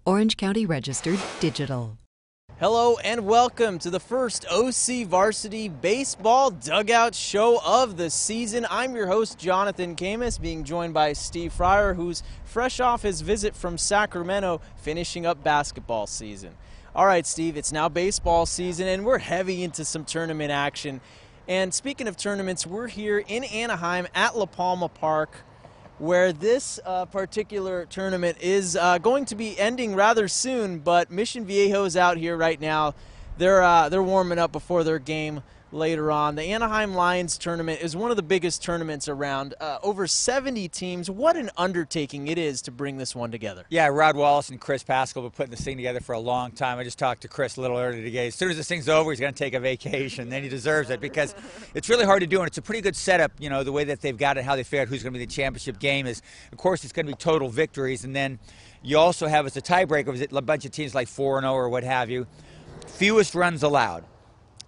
Orange County Registered Digital. Hello and welcome to the first OCVarsity baseball dugout show of the season. I'm your host, Jonathan Khamis, being joined by Steve Fryer, who's fresh off his visit from Sacramento, finishing up basketball season. All right, Steve, it's now baseball season and we're heavy into some tournament action. And speaking of tournaments, we're here in Anaheim at Palma Park, where this particular tournament is going to be ending rather soon, but Mission Viejo is out here right now. They're warming up before their game later on. The Anaheim Lions tournament is one of the biggest tournaments around. Over 70 teams. What an undertaking it is to bring this one together. Yeah, Rod Wallace and Chris Pascal have been putting this thing together for a long time. I just talked to Chris a little earlier today. As soon as this thing's over, he's going to take a vacation. Then he deserves it because it's really hard to do, and it's a pretty good setup, you know, the way that they've got it, how they figured out who's going to be the championship game is, of course, it's going to be total victories, and then you also have as a tiebreaker, a bunch of teams like 4-0 or what have you, fewest runs allowed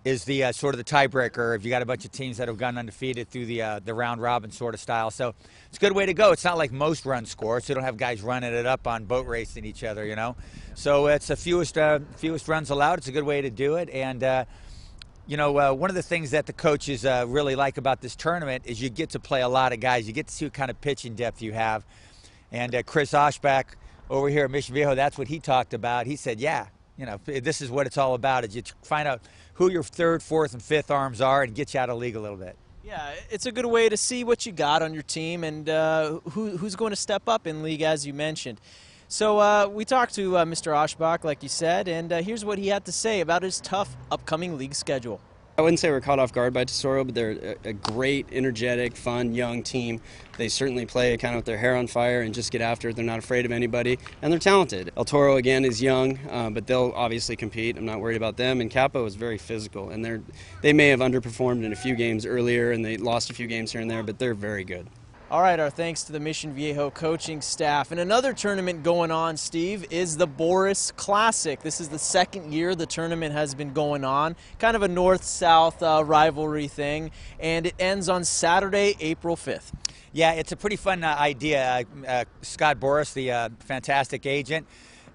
is the sort of the tiebreaker if you got a bunch of teams that have gone undefeated through the round robin sort of style. So it's a good way to go. It's not like most runs score, so you don't have guys running it up on boat racing each other, you know. So it's the fewest runs allowed. It's a good way to do it. And you know, one of the things that the coaches really like about this tournament is you get to play a lot of guys. You get to see what kind of pitching depth you have. And Chris Ashbach over here at Mission Viejo, that's what he talked about. He said, yeah, you know, this is what it's all about, is you find out who your third, fourth, and fifth arms are and get you out of league a little bit. Yeah, it's a good way to see what you got on your team and who's going to step up in league, as you mentioned. So we talked to Mr. Ashbach, like you said, and here's what he had to say about his tough upcoming league schedule. I wouldn't say we're caught off guard by Tesoro, but they're a great, energetic, fun, young team. They certainly play kind of with their hair on fire and just get after it. They're not afraid of anybody, and they're talented. El Toro, again, is young, but they'll obviously compete. I'm not worried about them. And Capo is very physical, and they may have underperformed in a few games earlier, and they lost a few games here and there, but they're very good. All right, our thanks to the Mission Viejo coaching staff. And another tournament going on, Steve, is the Boras Classic. This is the second year the tournament has been going on, kind of a north-south rivalry thing, and it ends on Saturday, April 5th. Yeah, it's a pretty fun idea. Scott Boras, the fantastic agent,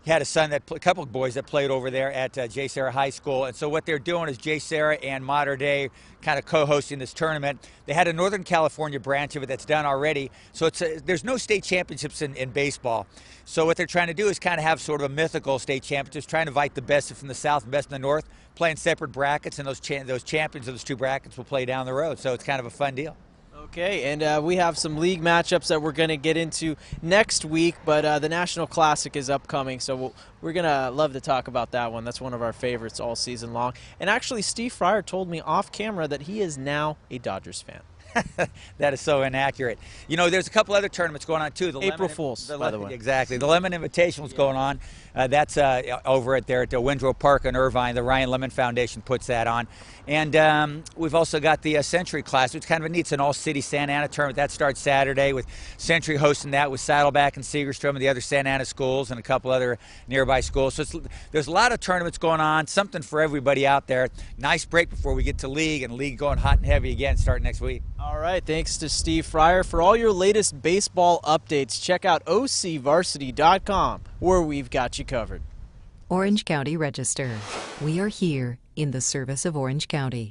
he had a couple of boys that played over there at J. Sarah High School. And so what they're doing is J. Sarah and Mater Dei kind of co-hosting this tournament. They had a Northern California branch of it that's done already. So there's no state championships in baseball. So what they're trying to do is kind of have sort of a mythical state championships, trying to invite the best from the South and best from the North, playing separate brackets, and those champions of those two brackets will play down the road. So it's kind of a fun deal. Okay, and we have some league matchups that we're going to get into next week, but the National Classic is upcoming, so we're going to love to talk about that one. That's one of our favorites all season long. And actually, Steve Fryer told me off camera that he is now a Dodgers fan. That is so inaccurate. You know, there's a couple other tournaments going on, too. April Fools, by the way. Exactly. The Lemon Invitational's going on. That's over at the Windrow Park in Irvine. The Ryan Lemon Foundation puts that on. And we've also got the Century Class, which kind of neat. It's an all-city Santa Ana tournament. That starts Saturday with Century hosting that with Saddleback and Segerstrom and the other Santa Ana schools and a couple other nearby schools. So there's a lot of tournaments going on, something for everybody out there. Nice break before we get to league, and league going hot and heavy again starting next week. All right, thanks to Steve Fryer. For all your latest baseball updates, check out OCVarsity.com, where we've got you covered. Orange County Register. We are here in the service of Orange County.